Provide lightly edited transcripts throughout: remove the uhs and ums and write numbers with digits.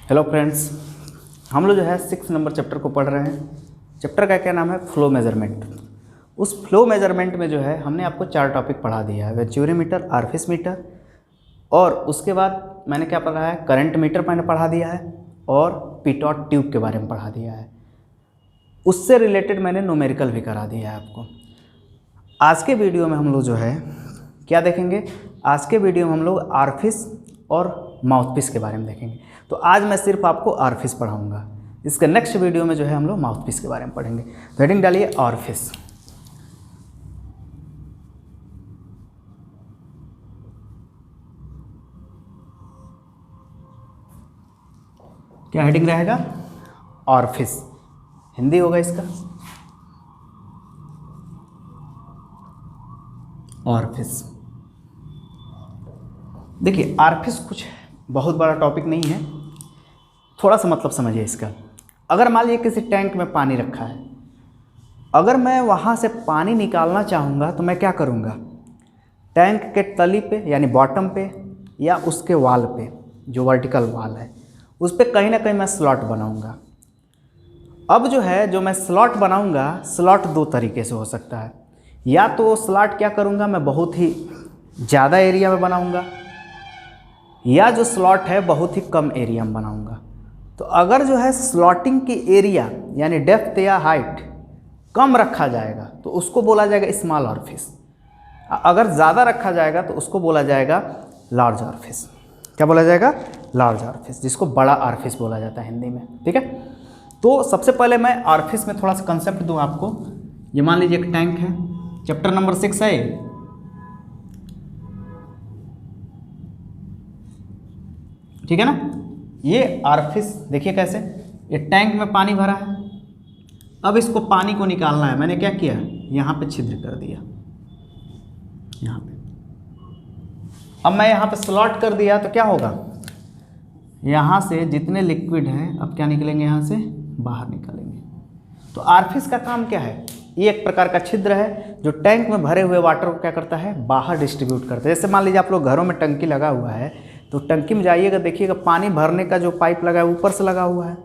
Hello friends, हम लोग जो है 6 नंबर चैप्टर को पढ़ रहे हैं। चैप्टर का क्या नाम है? Flow measurement. उस फ्लो मेजरमेंट में जो है हमने आपको 4 टॉपिक पढ़ा दिया है, वेंचुरीमीटर, आर्फिस मीटर, और उसके बाद मैंने क्या पढ़ा है? करंट मीटर मैंने पढ़ा दिया है और पिटॉट ट्यूब के बारे में पढ़ा दिया है। उससे रिलेटेड मैंने न्यूमेरिकल भी करा दिया है आपको। आज के वीडियो में हम लोग जो है क्या देखेंगे? आज के वीडियो में हम लोग आर्फिस और माउथपीस के बारे में देखेंगे। तो आज मैं सिर्फ आपको आर्फिस पढ़ाऊंगा। इसके नेक्स्ट वीडियो में जो है हम लोग माउथपीस के बारे में पढ़ेंगे। तो हेडिंग डालिए आर्फिस। क्या हेडिंग रहेगा? आर्फिस। हिंदी होगा इसका आर्फिस। देखिए, आर्फिस कुछ बहुत बड़ा टॉपिक नहीं है, थोड़ा सा मतलब समझिए इसका। अगर मान लीजिए किसी टैंक में पानी रखा है, अगर मैं वहाँ से पानी निकालना चाहूँगा तो मैं क्या करूँगा? टैंक के तली पे यानी बॉटम पे या उसके वाल पे, जो वर्टिकल वाल है उस पर कहीं ना कहीं मैं स्लॉट बनाऊँगा। अब जो है जो मैं स्लॉट बनाऊँगा, स्लॉट 2 तरीके से हो सकता है। या तो स्लॉट क्या करूँगा मैं, बहुत ही ज़्यादा एरिया में बनाऊँगा, या जो स्लॉट है बहुत ही कम एरिया में बनाऊंगा। तो अगर जो है स्लॉटिंग की एरिया यानी डेप्थ या हाइट कम रखा जाएगा तो उसको बोला जाएगा स्मॉल आर्फिस। अगर ज़्यादा रखा जाएगा तो उसको बोला जाएगा लार्ज आर्फिस। क्या बोला जाएगा? लार्ज आर्फिस, जिसको बड़ा आर्फिस बोला जाता है हिंदी में। ठीक है, तो सबसे पहले मैं आर्फिस में थोड़ा सा कंसेप्ट दूँ आपको। ये मान लीजिए एक टैंक है, चैप्टर नंबर 6 है। ठीक है ना? ये आर्फिस देखिए कैसे, ये टैंक में पानी भरा है। अब इसको पानी को निकालना है। मैंने क्या किया? यहाँ पे छिद्र कर दिया, यहाँ पे। अब मैं यहाँ पे स्लॉट कर दिया तो क्या होगा? यहाँ से जितने लिक्विड हैं अब क्या निकलेंगे? यहाँ से बाहर निकलेंगे। तो आर्फिस का काम क्या है? ये एक प्रकार का छिद्र है जो टैंक में भरे हुए वाटर को क्या करता है? बाहर डिस्ट्रीब्यूट करता है। जैसे मान लीजिए आप लोग घरों में टंकी लगा हुआ है, तो टंकी में जाइएगा, देखिएगा पानी भरने का जो पाइप लगा है ऊपर से लगा हुआ है।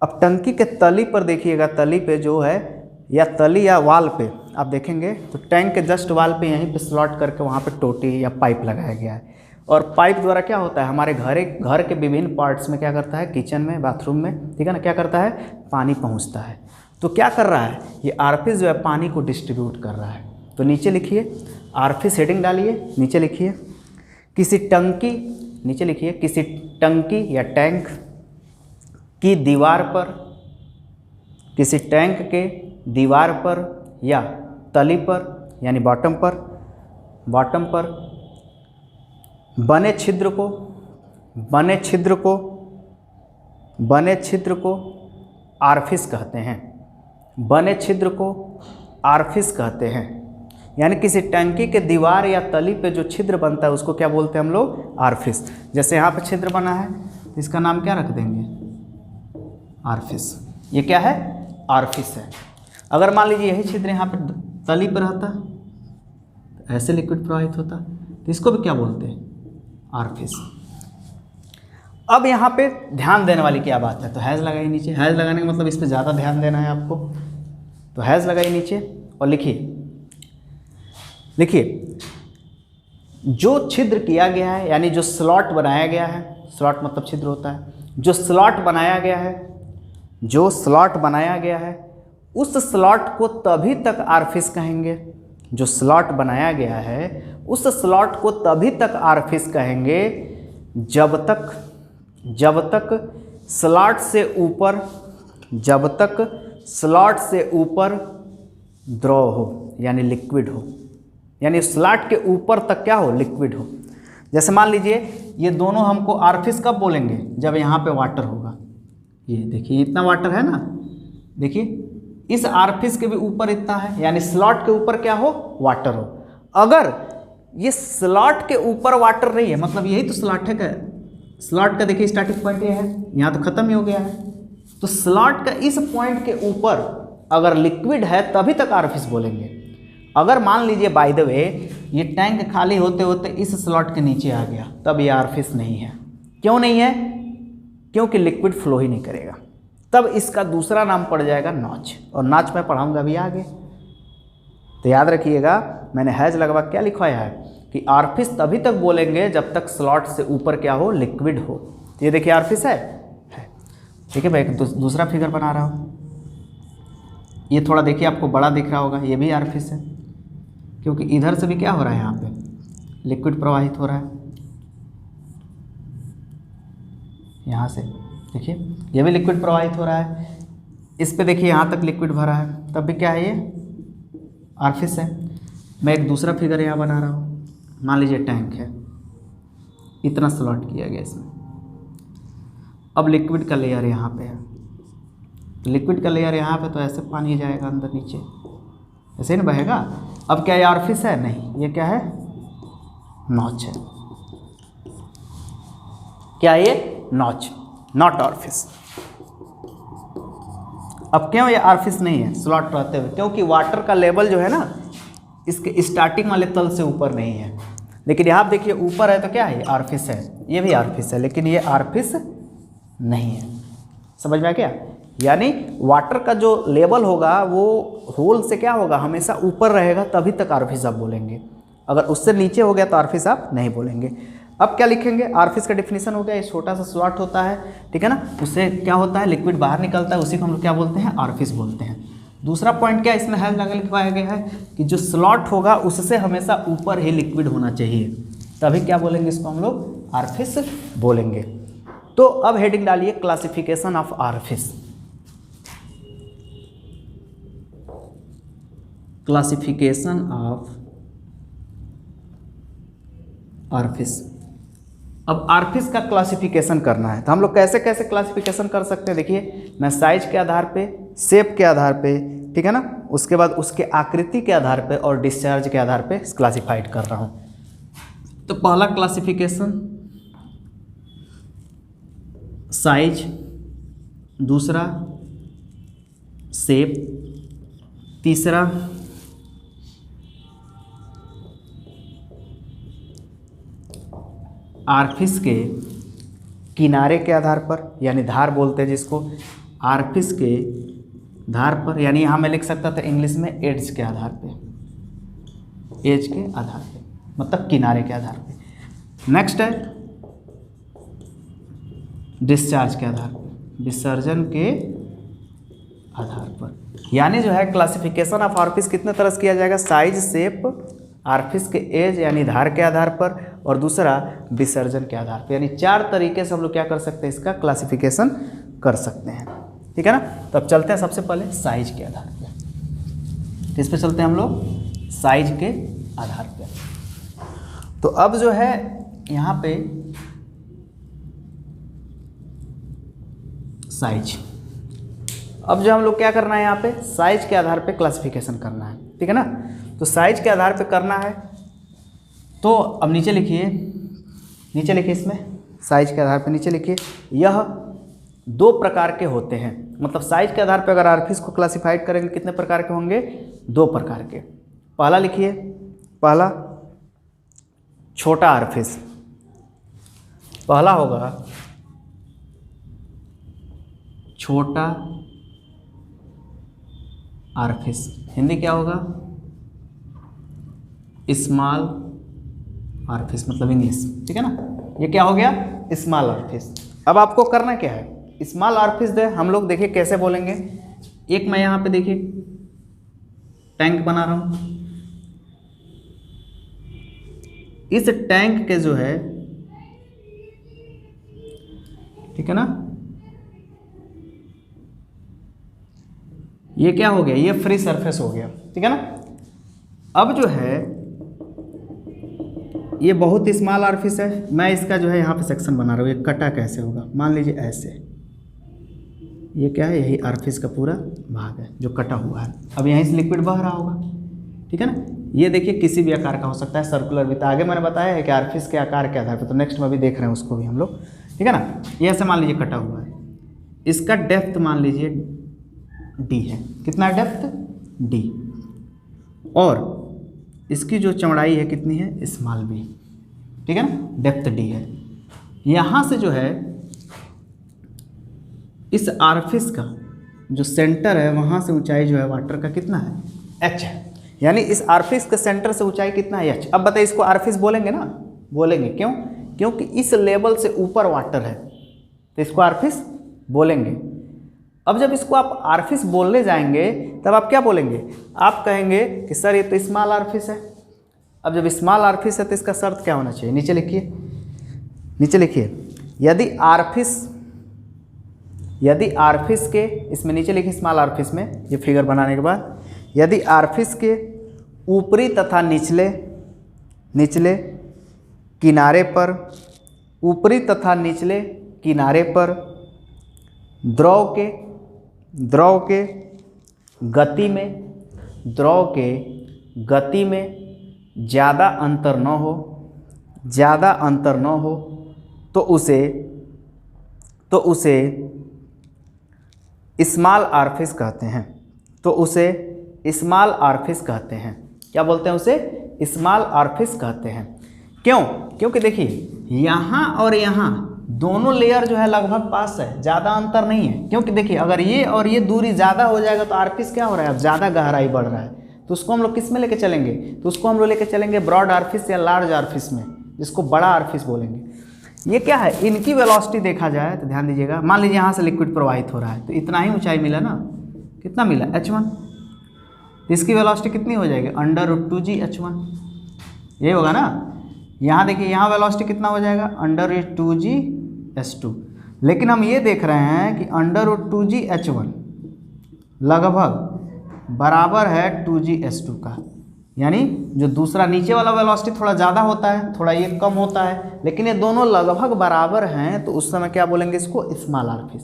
अब टंकी के तली पर देखिएगा, तली पे जो है या तली या वाल पे आप देखेंगे तो टैंक के जस्ट वाल पे यहीं पे स्लॉट करके वहाँ पे टोटी या पाइप लगाया गया है। और पाइप द्वारा क्या होता है? हमारे घर के विभिन्न पार्ट्स में क्या करता है? किचन में, बाथरूम में, ठीक है ना, क्या करता है? पानी पहुँचता है। तो क्या कर रहा है? ये आर्फिस जो है पानी को डिस्ट्रीब्यूट कर रहा है। तो नीचे लिखिए आर्फिस, हेडिंग डालिए, नीचे लिखिए किसी टंकी, नीचे लिखिए किसी टंकी या टैंक की दीवार पर, किसी टैंक के दीवार पर या तली पर यानी बॉटम पर बने छिद्र को आर्फिस कहते हैं। बने छिद्र को आर्फिस कहते हैं। यानी किसी टंकी के दीवार या तली पे जो छिद्र बनता है उसको क्या बोलते हैं हम लोग? आर्फिस। जैसे यहाँ पे छिद्र बना है, इसका नाम क्या रख देंगे? आर्फिस। ये क्या है? आर्फिस है। अगर मान लीजिए यही छिद्र यहाँ पे तली पर रहता तो ऐसे लिक्विड प्रवाहित होता, तो इसको भी क्या बोलते हैं? आर्फिस। अब यहाँ पे ध्यान देने वाली क्या बात है? तो हैज़ लगाइए नीचे। हैज़ लगाने का मतलब इस पर ज़्यादा ध्यान देना है आपको। तो हैज़ लगाइए नीचे और लिखिए जो छिद्र किया गया है यानी जो स्लॉट बनाया गया है, स्लॉट मतलब छिद्र होता है, जो स्लॉट बनाया गया है उस स्लॉट को तभी तक आर्फिस कहेंगे। जो स्लॉट बनाया गया है उस स्लॉट को तभी तक आर्फिस कहेंगे जब तक स्लॉट से ऊपर द्रव हो यानी लिक्विड हो, यानी स्लॉट के ऊपर तक क्या हो? लिक्विड हो। जैसे मान लीजिए ये दोनों हमको आर्फिस कब बोलेंगे? जब यहाँ पे वाटर होगा। ये देखिए इतना वाटर है ना, देखिए इस आर्फिस के भी ऊपर इतना है, यानी स्लॉट के ऊपर क्या हो? वाटर हो। अगर ये स्लॉट के ऊपर वाटर नहीं है, मतलब यही तो स्लॉट है का, स्लॉट का देखिए स्टार्टिंग पॉइंट ये है, यहाँ तो खत्म ही हो गया है। तो स्लॉट का इस पॉइंट के ऊपर अगर लिक्विड है तभी तक आर्फिस बोलेंगे। अगर मान लीजिए बाय द वे ये टैंक खाली होते होते इस स्लॉट के नीचे आ गया, तब ये आर्फिस नहीं है। क्यों नहीं है? क्योंकि लिक्विड फ्लो ही नहीं करेगा। तब इसका दूसरा नाम पड़ जाएगा नॉच, और नॉच मैं पढ़ाऊंगा अभी आगे। तो याद रखिएगा, मैंने हैज लगवा क्या लिखवाया है कि आरफिस तभी तक बोलेंगे जब तक स्लॉट से ऊपर क्या हो, लिक्विड हो। तो ये देखिए आरफिस है। ठीक है भाई, दूसरा फिगर बना रहा हूँ। ये थोड़ा देखिए आपको बड़ा दिख रहा होगा, ये भी आरफिस है, क्योंकि इधर से भी क्या हो रहा है, यहाँ पे लिक्विड प्रवाहित हो रहा है। यहाँ से देखिए ये भी लिक्विड प्रवाहित हो रहा है। इस पे देखिए यहाँ तक लिक्विड भरा है, तब भी क्या है, ये आरफिस है। मैं एक दूसरा फिगर यहाँ बना रहा हूँ। मान लीजिए टैंक है, इतना स्लॉट किया गया इसमें। अब लिक्विड का लेयर यहाँ पे है, तो लिक्विड का लेयर यहाँ पे, तो ऐसे पानी जाएगा अंदर नीचे, ऐसे ही ना बहेगा। अब क्या ये आरफिस है? नहीं, ये क्या है, नॉच है। क्या ये नॉच, नॉट आरफिस। अब क्यों ये आरफिस नहीं है स्लॉट रहते हुए? क्योंकि वाटर का लेवल जो है ना, इसके स्टार्टिंग वाले तल से ऊपर नहीं है। लेकिन यहाँ आप देखिए ऊपर है, तो क्या है, आरफिस है। ये भी आरफिस है, लेकिन ये आरफिस नहीं है। समझ में आ गया? यानी वाटर का जो लेवल होगा वो होल से क्या होगा, हमेशा ऊपर रहेगा, तभी तक आरफिस आप बोलेंगे। अगर उससे नीचे हो गया तो आरफिस आप नहीं बोलेंगे। अब क्या लिखेंगे, आरफिस का डिफिनीशन हो गया, ये छोटा सा स्लॉट होता है, ठीक है ना, उससे क्या होता है, लिक्विड बाहर निकलता है, उसी को हम लोग क्या बोलते हैं, आरफिस बोलते हैं। दूसरा पॉइंट क्या इसमें है लगा लिखवाया गया है कि जो स्लॉट होगा उससे हमेशा ऊपर ही लिक्विड होना चाहिए, तभी क्या बोलेंगे, इसको हम लोग आरफिस बोलेंगे। तो अब हेडिंग डालिए classification of orifice. Classification of orifice. अब आरफिस का क्लासिफिकेशन करना है, तो हम लोग कैसे कैसे क्लासिफिकेशन कर सकते हैं। देखिए मैं साइज के आधार पे, शेप के आधार पे, ठीक है ना, उसके बाद उसके आकृति के आधार पे और डिस्चार्ज के आधार पे क्लासिफाइड कर रहा हूँ। तो पहला क्लासिफिकेशन साइज, दूसरा शेप, तीसरा आरफिस के किनारे के आधार पर, यानी धार बोलते हैं जिसको, आरफिस के धार पर, यानी यहाँ मैं लिख सकता था इंग्लिश में एड्ज के आधार पे, एज के आधार पे, मतलब किनारे के आधार पे। नेक्स्ट है डिस्चार्ज के आधार पर, विसर्जन के आधार पर। यानी जो है क्लासिफिकेशन ऑफ आरफिस कितने तरह से किया जाएगा, साइज, शेप, आरफिस के एज यानी धार के आधार पर, और दूसरा विसर्जन के आधार पर। यानी 4 तरीके से हम लोग क्या कर सकते हैं, इसका क्लासिफिकेशन कर सकते हैं, ठीक है ना। तो अब चलते हैं सबसे पहले साइज के आधार पे। किस पे चलते हैं हम लोग, साइज के आधार पे। तो अब जो है यहाँ पे साइज, अब जो हम लोग क्या करना है, यहाँ पे साइज के आधार पे क्लासिफिकेशन करना है, ठीक है ना। तो साइज के आधार पे करना है, तो अब नीचे लिखिए, नीचे लिखिए इसमें साइज के आधार पे नीचे लिखिए, यह 2 प्रकार के होते हैं। मतलब साइज के आधार पे अगर आरफिस को क्लासिफाइड करेंगे कितने प्रकार के होंगे, 2 प्रकार के। पहला लिखिए, पहला छोटा आरफिस, पहला होगा छोटा आरफिस, हिंदी क्या होगा, स्मॉल आरफिस, मतलब इंग्लिश, ठीक है ना। ये क्या हो गया, स्मॉल आरफिस। अब आपको करना क्या है, स्मॉल आरफिस दे हम लोग देखिए कैसे बोलेंगे। एक मैं यहाँ पे देखिए टैंक बना रहा हूँ, इस टैंक के जो है, ठीक है ना, ये क्या हो गया, ये फ्री सरफेस हो गया, ठीक है ना। अब जो है ये बहुत स्मॉल आरफिस है, मैं इसका जो है यहाँ पे सेक्शन बना रहा हूँ। ये कटा कैसे होगा, मान लीजिए ऐसे, ये क्या है, यही आरफिस का पूरा भाग है जो कटा हुआ है। अब यहीं से लिक्विड बह रहा होगा, ठीक है ना। ये देखिए किसी भी आकार का हो सकता है, सर्कुलर भी, तो आगे मैंने बताया है कि आरफिस के आकार के आधार पर, तो नेक्स्ट में भी देख रहे हैं उसको भी हम लोग, ठीक है ना। ये ऐसे मान लीजिए कटा हुआ है, इसका डेप्थ मान लीजिए डी है, कितना डेप्थ, डी, और इसकी जो चौड़ाई है कितनी है, स्मॉल बी, ठीक है ना, डेप्थ डी है। यहाँ से जो है इस आरफिस का जो सेंटर है वहाँ से ऊंचाई जो है वाटर का कितना है, h है। यानी इस आरफिस के सेंटर से ऊंचाई कितना है, h। अब बताइए इसको आरफिस बोलेंगे ना, बोलेंगे, क्यों? क्योंकि इस लेवल से ऊपर वाटर है तो इसको आरफिस बोलेंगे। अब जब इसको आप आरफिस बोलने जाएंगे तब आप क्या बोलेंगे, आप कहेंगे कि सर ये तो स्मॉल आरफिस है। अब जब स्मॉल आरफिस है तो इसका शर्त क्या होना चाहिए, नीचे लिखिए, नीचे लिखिए, यदि आरफिस के, इसमें नीचे लिखिए स्मॉल आरफिस में, ये फिगर बनाने के बाद, यदि आरफिस के ऊपरी तथा निचले किनारे पर, ऊपरी तथा निचले किनारे पर द्रव के गति में ज़्यादा अंतर न हो तो उसे स्मॉल आरफिस कहते हैं। तो उसे स्मॉल आरफिस कहते हैं। क्या बोलते हैं, उसे स्मॉल आरफिस कहते हैं। क्यों? क्योंकि देखिए यहाँ और यहाँ दोनों लेयर जो है लगभग पास है, ज़्यादा अंतर नहीं है। क्योंकि देखिए अगर ये और ये दूरी ज़्यादा हो जाएगा तो आरफिस क्या हो रहा है, अब ज़्यादा गहराई बढ़ रहा है, तो उसको हम लोग किस में लेके चलेंगे, तो उसको हम लोग लेके चलेंगे ब्रॉड आरफिस या लार्ज आरफिस में, जिसको बड़ा आरफिस बोलेंगे। ये क्या है, इनकी वेलोसिटी देखा जाए तो ध्यान दीजिएगा, मान लीजिए यहाँ से लिक्विड प्रवाहित हो रहा है तो इतना ही ऊंचाई मिला ना, कितना मिला, h1। इसकी वेलोसिटी कितनी हो जाएगी, √2g h1, ये होगा ना। यहाँ देखिए यहाँ वेलोसिटी कितना हो जाएगा, √2g h2। लेकिन हम ये देख रहे हैं कि √2g h1 लगभग बराबर है 2g h2 का, यानी जो दूसरा नीचे वाला वेलोसिटी थोड़ा ज़्यादा होता है, थोड़ा ये कम होता है, लेकिन ये दोनों लगभग बराबर हैं, तो उस समय क्या बोलेंगे इसको, स्मॉल आरफिस।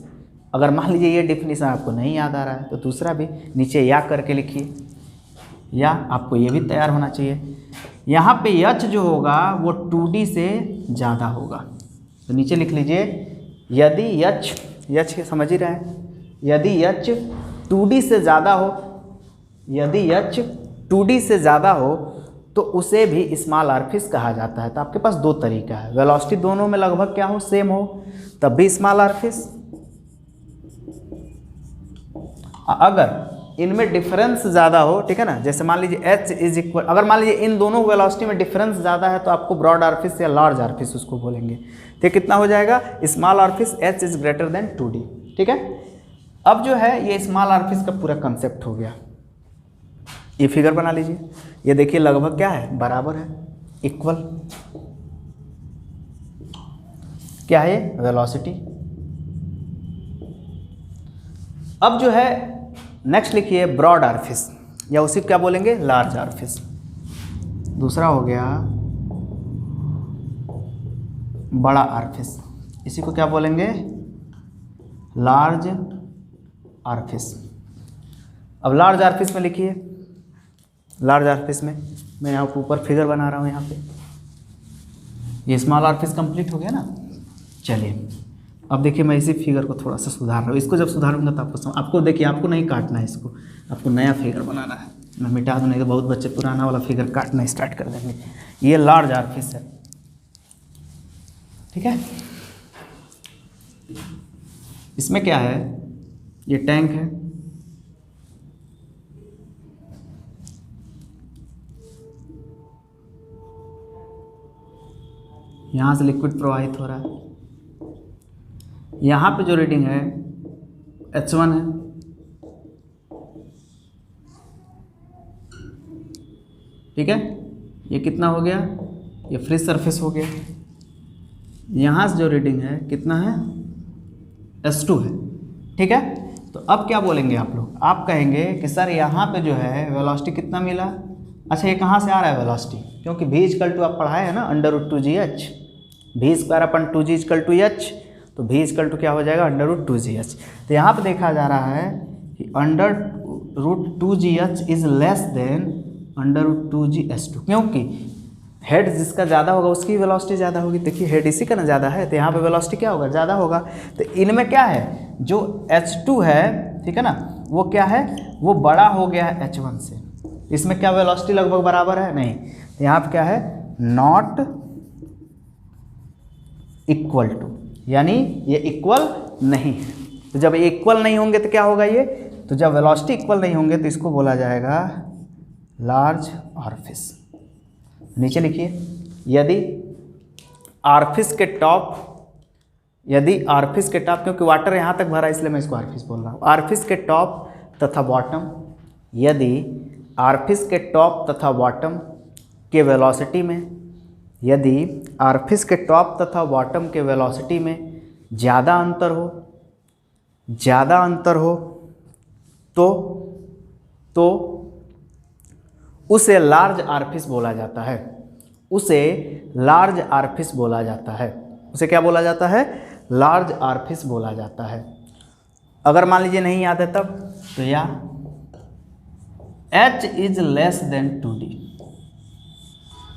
अगर मान लीजिए ये डिफिनीशन आपको नहीं याद आ रहा है तो दूसरा भी नीचे या करके लिखिए, या आपको ये भी तैयार होना चाहिए। यहाँ पे h जो होगा वो 2d से ज़्यादा होगा, तो नीचे लिख लीजिए, यदि h समझ ही रहे हैं, यदि h 2d से ज़्यादा हो, यदि h 2d से ज़्यादा हो तो उसे भी स्मॉल आरफिस कहा जाता है। तो आपके पास दो तरीका है, वेलोसिटी दोनों में लगभग क्या हो, सेम हो, तब भी स्मॉल आरफिस। अगर इनमें डिफरेंस ज़्यादा हो, ठीक है ना, जैसे मान लीजिए h इज इक्वल, अगर मान लीजिए इन दोनों वेलोसिटी में डिफरेंस ज़्यादा है तो आपको ब्रॉड आरफिस या लार्ज आरफिस उसको बोलेंगे। तो कितना हो जाएगा, small orifice h is greater than 2d, ठीक है। अब जो है ये स्मॉल आरफिस का पूरा कंसेप्ट हो गया। ये फिगर बना लीजिए, ये देखिए लगभग क्या है, बराबर है, इक्वल, क्या है, वेलोसिटी। अब जो है नेक्स्ट लिखिए ब्रॉड आरफिस, या उसी क्या बोलेंगे, लार्ज आरफिस। दूसरा हो गया बड़ा आरफिस, इसी को क्या बोलेंगे, लार्ज आरफिस। अब लार्ज आरफिस में लिखिए, लार्ज आरफिस में मैं यहाँ ऊपर फिगर बना रहा हूँ, यहाँ पे ये स्मॉल आरफिस कंप्लीट हो गया ना। चलिए अब देखिए मैं इसी फिगर को थोड़ा सा सुधार रहा हूँ, इसको जब सुधारूंगा तो आपको देखिए, आपको नहीं काटना है इसको, आपको नया फिगर बनाना है। मैं मिटा दूँ नहीं तो बहुत बच्चे पुराना वाला फिगर काटना स्टार्ट कर देंगे। ये लार्ज आरफिस है, ठीक है। इसमें क्या है, ये टैंक है, यहाँ से लिक्विड प्रवाहित हो रहा है, यहाँ पे जो रीडिंग है h1 है, ठीक है। ये कितना हो गया, ये फ्री सरफेस हो गया। यहाँ से जो रीडिंग है कितना है, h2 है, ठीक है। तो अब क्या बोलेंगे आप लोग, आप कहेंगे कि सर यहाँ पे जो है वेलोसिटी कितना मिला। अच्छा ये कहाँ से आ रहा है वेलोसिटी, क्योंकि v इक्वल टू आप पढ़ाए है ना, √2gh, v²/2g = h, तो v इक्वल टू क्या हो जाएगा, √2gh। तो यहाँ पे देखा जा रहा है कि √2gh is less than √2gh2, क्योंकि हेड जिसका ज़्यादा होगा उसकी वेलोसिटी ज़्यादा होगी। देखिए हेड इसी का ना ज़्यादा है, तो यहाँ पे वेलोसिटी क्या होगा, ज़्यादा होगा। तो इनमें क्या है, जो h2 है, ठीक है ना, वो क्या है, वो बड़ा हो गया है h1 से। इसमें क्या वेलोसिटी लगभग बराबर है, नहीं। तो यहाँ पे क्या है, नॉट इक्वल टू, यानी ये इक्वल नहीं है, तो जब इक्वल नहीं होंगे तो क्या होगा ये, तो जब वेलोसिटी इक्वल नहीं होंगे तो इसको बोला जाएगा लार्ज ऑरिफिस। नीचे लिखिए, यदि ऑरिफिस के टॉप, क्योंकि वाटर यहाँ तक भरा इसलिए मैं इसको ऑरिफिस बोल रहा हूँ, ऑरिफिस के टॉप तथा बॉटम, यदि ऑरिफिस के टॉप तथा बॉटम के वेलोसिटी में, यदि ऑरिफिस के टॉप तथा बॉटम के वेलोसिटी में ज़्यादा अंतर हो तो उसे लार्ज ऑरिफिस बोला जाता है। उसे लार्ज ऑरिफिस बोला जाता है। उसे क्या बोला जाता है? लार्ज ऑरिफिस बोला जाता है। अगर मान लीजिए नहीं याद है तब तो या h is less than 2d,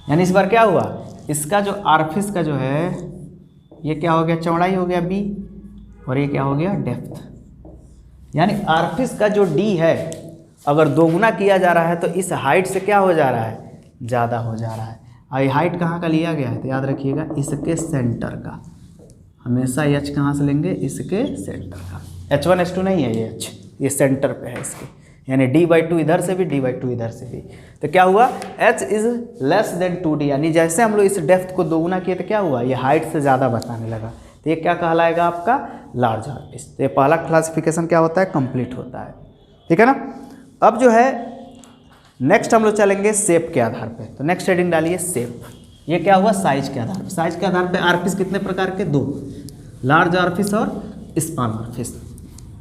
यानी इस बार क्या हुआ, इसका जो ऑरिफिस का जो है ये क्या हो गया, चौड़ाई हो गया b, और ये क्या हो गया, डेप्थ। यानी ऑरिफिस का जो d है अगर दोगुना किया जा रहा है तो इस हाइट से क्या हो जा रहा है, ज़्यादा हो जा रहा है। और ये हाइट कहाँ का लिया गया है तो याद रखिएगा, इसके सेंटर का। हमेशा h कहाँ से लेंगे, इसके सेंटर का। h1 h2 नहीं है ये h, ये सेंटर पे है इसके, यानी d/2 इधर से भी d/2 इधर से भी। तो क्या हुआ, h is less than 2d, यानी जैसे हम लोग इस डेप्थ को दोगुना किए तो क्या हुआ, ये हाइट से ज़्यादा बताने लगा। तो ये क्या कहलाएगा आपका, लार्ज ऑरिफिस। तो ये पहला क्लासिफिकेशन क्या होता है, कंप्लीट होता है। ठीक है ना। अब जो है नेक्स्ट हम लोग चलेंगे शेप के आधार पे। तो नेक्स्ट हेडिंग डालिए शेप। ये क्या हुआ, साइज के आधार पे। साइज के आधार पे ऑरिफिस कितने प्रकार के, दो, लार्ज ऑरिफिस और स्मॉल ऑरिफिस।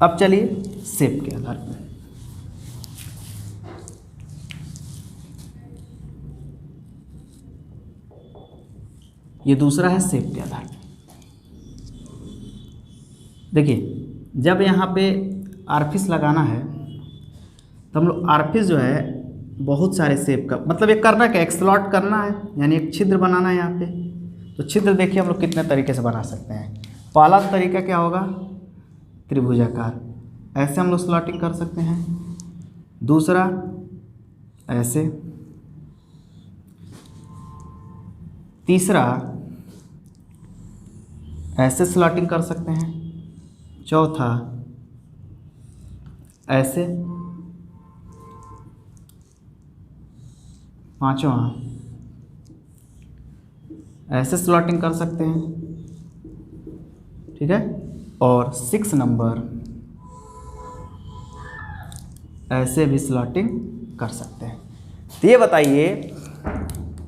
अब चलिए शेप के आधार पे। ये दूसरा है शेप के आधार पे। देखिए जब यहाँ पे ऑरिफिस लगाना है तो हम लोग ऑरिफिस जो है बहुत सारे शेप का, मतलब ये करना क्या, एक स्लॉट करना है, यानी एक छिद्र बनाना है यहाँ पे। तो छिद्र देखिए हम लोग कितने तरीके से बना सकते हैं। पहला तरीका क्या होगा, त्रिभुजाकार, ऐसे हम लोग स्लॉटिंग कर सकते हैं। दूसरा ऐसे, तीसरा ऐसे स्लॉटिंग कर सकते हैं। चौथा ऐसे, पांचवा ऐसे स्लॉटिंग कर सकते हैं। ठीक है, और 6 नंबर ऐसे भी स्लॉटिंग कर सकते हैं। तो ये बताइए,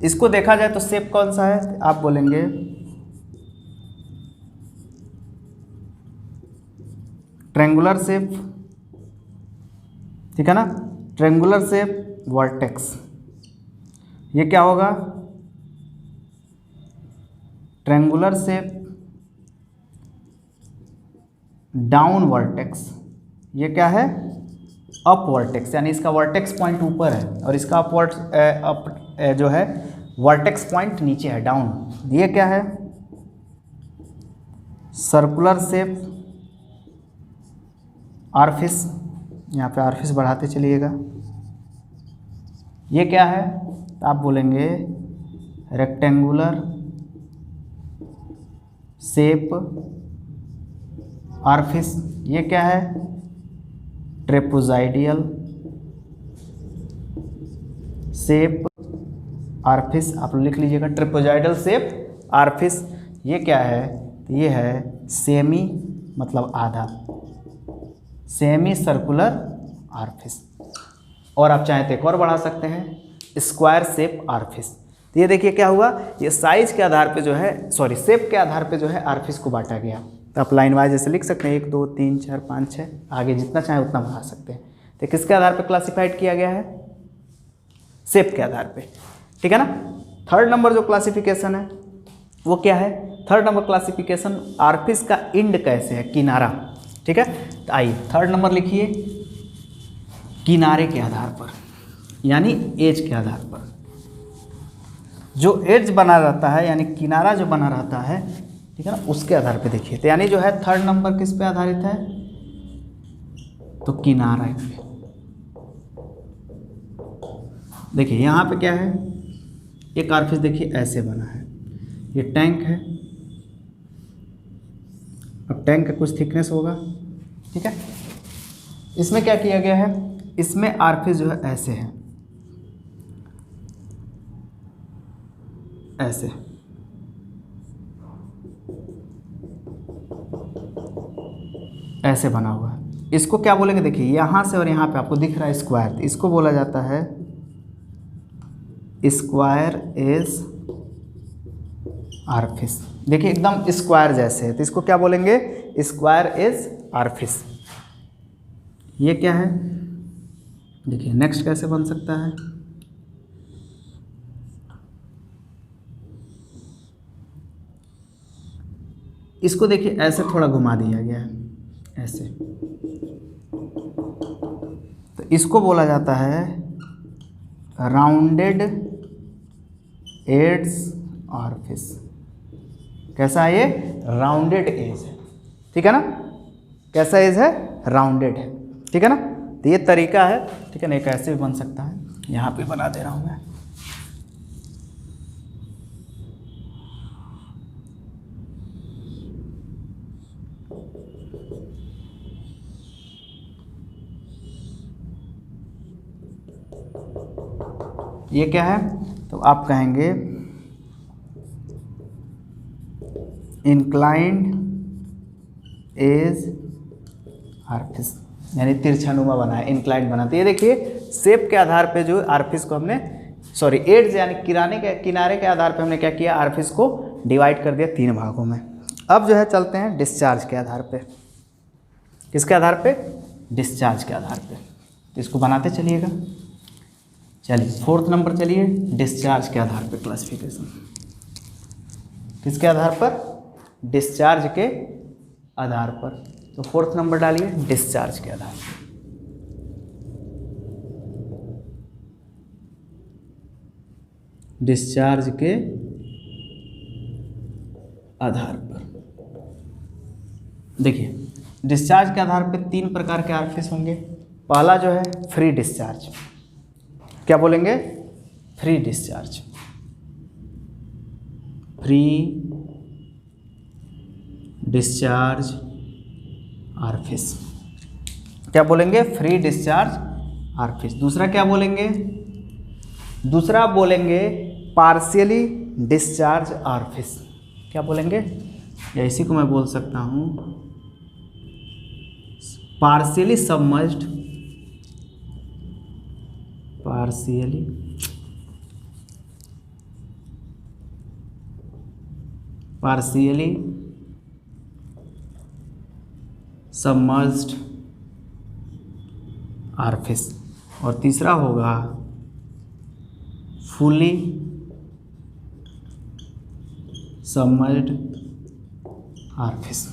इसको देखा जाए तो शेप कौन सा है, आप बोलेंगे ट्रायंगुलर शेप। ठीक है ना, ट्रायंगुलर शेप वर्टेक्स। ये क्या होगा, ट्रायंगुलर शेप डाउन वर्टेक्स। ये क्या है, अप वर्टेक्स, यानी इसका वर्टेक्स पॉइंट ऊपर है और इसका अप जो है वर्टेक्स पॉइंट नीचे है, डाउन। ये क्या है, सर्कुलर शेप ऑरिफिस। यहाँ पे ऑरिफिस बढ़ाते चलिएगा। ये क्या है, तो आप बोलेंगे रेक्टेंगुलर शेप ऑरिफिस। ये क्या है, ट्रेपेजॉइडल शेप ऑरिफिस। आप लिख लीजिएगा ट्रेपेजॉइडल शेप ऑरिफिस। ये क्या है, तो ये है सेमी, मतलब आधा, सेमी सर्कुलर ऑरिफिस। और आप चाहें तो एक और बढ़ा सकते हैं, स्क्वायर शेप ऑरिफिस। तो ये देखिए क्या हुआ, ये साइज के आधार पे जो है, सॉरी शेप के आधार पे जो है ऑरिफिस को बांटा गया। तो आप लाइन वाइज जैसे लिख सकते हैं, 1 2 3 4 5 6, आगे जितना चाहे उतना बढ़ा सकते हैं। तो किसके आधार पे क्लासिफाइड किया गया है, शेप के आधार पे। ठीक है ना। थर्ड नंबर जो क्लासिफिकेशन है वो क्या है, थर्ड नंबर क्लासिफिकेशन ऑरिफिस का एंड कैसे है, किनारा। ठीक है, तो आइए थर्ड नंबर लिखिए, किनारे के आधार पर, यानी एज के आधार पर। जो एज बना रहता है, यानी किनारा जो बना रहता है, ठीक है ना, उसके आधार पे देखिए। तो यानी जो है थर्ड नंबर किस पे आधारित है, तो किनारा पे। देखिए यहाँ पे क्या है, एक ऑरिफिस देखिए ऐसे बना है, ये टैंक है। अब टैंक का कुछ थिकनेस होगा, ठीक है। इसमें क्या किया गया है, इसमें आरफिस जो है ऐसे है, ऐसे ऐसे बना हुआ है। इसको क्या बोलेंगे, देखिए यहाँ से और यहाँ पे आपको दिख रहा है स्क्वायर, तो इसको बोला जाता है स्क्वायर एज आरफिस। देखिए एकदम स्क्वायर जैसे है, तो इसको क्या बोलेंगे, स्क्वायर एज आरफिस। ये क्या है, देखिए नेक्स्ट कैसे बन सकता है, इसको देखिए ऐसे थोड़ा घुमा दिया गया है, ऐसे, तो इसको बोला जाता है राउंडेड एड्स आरफिस। कैसा है ये, राउंडेड एज है, ठीक है ना, कैसा एज है, राउंडेड है, ठीक है ना। तो ये तरीका है, ठीक है ना, एक ऐसे भी बन सकता है, यहाँ पे बना दे रहा हूँ मैं। ये क्या है, तो आप कहेंगे इंक्लाइंड एज आरफिस, यानी तिरछानुमा बना है, इंक्लाइंड बना। तो ये देखिए शेप के आधार पे जो आरफिस को हमने, सॉरी एड्स यानी किनारे के आधार पे हमने क्या किया, आरफिस को डिवाइड कर दिया 3 भागों में। अब जो है चलते हैं डिस्चार्ज के आधार पे। किसके आधार पे, डिस्चार्ज के आधार पे। तो इसको बनाते चलिएगा। चलिए 4th नंबर, चलिए डिस्चार्ज के आधार पे क्लासिफिकेशन। किसके आधार पर, डिस्चार्ज के आधार पर। तो 4th नंबर डालिए डिस्चार्ज के आधार पर। डिस्चार्ज के आधार पर देखिए, डिस्चार्ज के आधार पे 3 प्रकार के आरफिस होंगे। पहला जो है फ्री डिस्चार्ज, क्या बोलेंगे, फ्री डिस्चार्ज, फ्री डिस्चार्ज आरफिस, क्या बोलेंगे, फ्री डिस्चार्ज आरफिस। दूसरा क्या बोलेंगे, दूसरा बोलेंगे पार्शियली डिस्चार्ज आरफिस। क्या बोलेंगे, या इसी को मैं बोल सकता हूँ पार्शियली सबमर्ज्ड, पार्शियली सबमर्ज्ड आरफिस। और तीसरा होगा फुली सबमर्ज्ड आरफिस।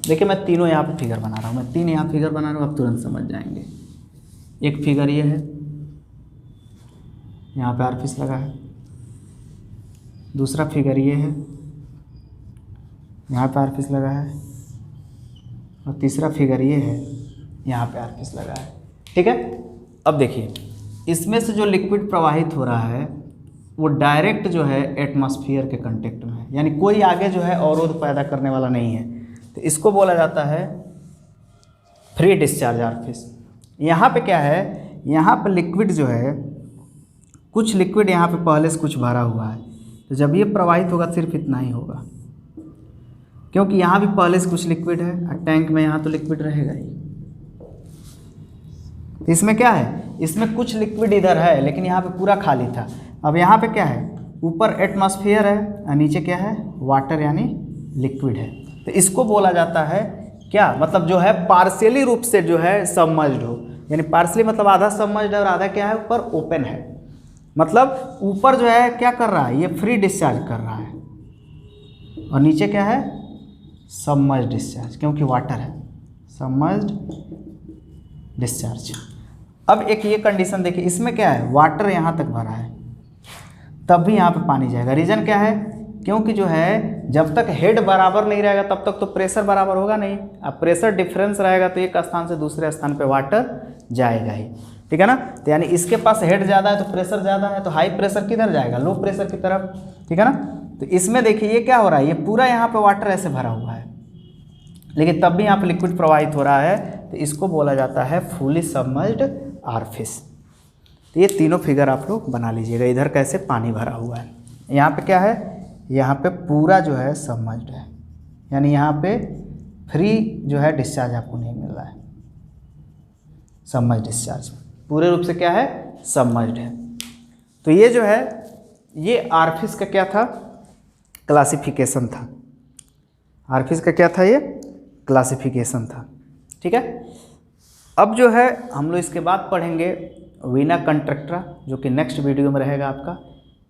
देखिए मैं तीनों यहाँ पे फिगर बना रहा हूँ, मैं 3 यहाँ फिगर बना रहा हूँ, आप तुरंत समझ जाएंगे। एक फिगर ये है, यहाँ पे आरफिस लगा है। दूसरा फिगर ये है, यहाँ पे आरफिस लगा है। और तीसरा फिगर ये है, यहाँ पे आरफिस लगा है। ठीक है, अब देखिए इसमें से जो लिक्विड प्रवाहित हो रहा है वो डायरेक्ट जो है एटमॉस्फेयर के कांटेक्ट में है, यानी कोई आगे जो है अवरोध पैदा करने वाला नहीं है। तो इसको बोला जाता है फ्री डिस्चार्ज आरफिस। यहाँ पे क्या है, यहाँ पे लिक्विड जो है, कुछ लिक्विड यहाँ पे पहले से कुछ भरा हुआ है, तो जब ये प्रवाहित होगा सिर्फ इतना ही होगा, क्योंकि यहाँ भी पहले से कुछ लिक्विड है और टैंक में यहाँ तो लिक्विड रहेगा ही। तो इसमें क्या है, इसमें कुछ लिक्विड इधर है लेकिन यहाँ पे पूरा खाली था। अब यहाँ पे क्या है, ऊपर एटमॉस्फेयर है और नीचे क्या है, वाटर यानी लिक्विड है। तो इसको बोला जाता है क्या, मतलब जो है पार्शियली रूप से जो है सबमर्ज्ड हो, यानी पार्शियली मतलब आधा सबमर्ज्ड है और आधा क्या है, ऊपर ओपन है। मतलब ऊपर जो है क्या कर रहा है, ये फ्री डिस्चार्ज कर रहा है और नीचे क्या है, सबमर्ज्ड डिस्चार्ज, क्योंकि वाटर है, सबमर्ज्ड डिस्चार्ज। अब एक ये कंडीशन देखिए, इसमें क्या है, वाटर यहाँ तक भरा है तब भी यहाँ पे पानी जाएगा। रीज़न क्या है, क्योंकि जो है जब तक हेड बराबर नहीं रहेगा तब तक तो प्रेशर बराबर होगा नहीं। अब प्रेशर डिफरेंस रहेगा तो एक स्थान से दूसरे स्थान पे वाटर जाएगा ही, ठीक है ना। तो यानी इसके पास हेड ज़्यादा है तो प्रेशर ज़्यादा है, तो हाई प्रेशर किधर जाएगा, लो प्रेशर की तरफ, ठीक है ना। तो इसमें देखिए ये क्या हो रहा है, ये पूरा यहाँ पे वाटर ऐसे भरा हुआ है, लेकिन तब भी यहाँ पे लिक्विड प्रवाहित हो रहा है, तो इसको बोला जाता है फुली सबमर्ज्ड आरफिश। तो ये तीनों फिगर आप लोग बना लीजिएगा। इधर कैसे पानी भरा हुआ है, यहाँ पे क्या है, यहाँ पे पूरा जो है सबमर्ज्ड है, यानी यहाँ पे फ्री जो है डिस्चार्ज आपको नहीं मिल रहा है, सबमर्ज्ड डिस्चार्ज पूरे रूप से क्या है, सबमर्ज्ड है। तो ये जो है ये आरफिश का क्या था, क्लासिफिकेशन था। आरफिश का क्या था, ये क्लासिफिकेशन था। ठीक है, अब जो है हम लोग इसके बाद पढ़ेंगे वीना कंट्रैक्टा, जो कि नेक्स्ट वीडियो में रहेगा आपका।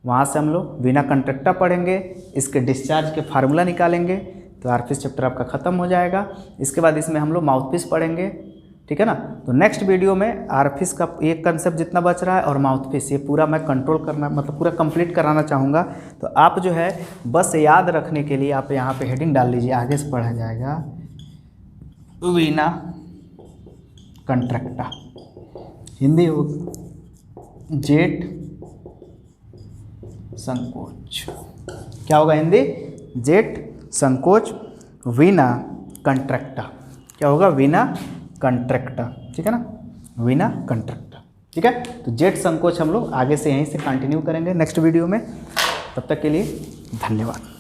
वहाँ से हम लोग वीना कंट्रैक्टा पढ़ेंगे, इसके डिस्चार्ज के फार्मूला निकालेंगे, तो आरफिश चैप्टर आपका ख़त्म हो जाएगा। इसके बाद इसमें हम लोग माउथपीस पढ़ेंगे, ठीक है ना। तो नेक्स्ट वीडियो में आरफिश का एक कंसेप्ट जितना बच रहा है और माउथपीस, ये पूरा मैं कंट्रोल करना, मतलब पूरा कंप्लीट कराना चाहूँगा। तो आप जो है बस याद रखने के लिए आप यहाँ पे हेडिंग डाल लीजिए, आगे से पढ़ा जाएगा वीना कंट्रैक्टा, हिंदी हो जेट संकोच। क्या होगा हिंदी, जेट संकोच, वीना कंट्रैक्टा। क्या होगा, वीना कंट्रैक्टा, ठीक है ना, वीना कंट्रैक्टा। ठीक है, तो जेट संकोच हम लोग आगे से यहीं से कंटिन्यू करेंगे नेक्स्ट वीडियो में। तब तक के लिए धन्यवाद।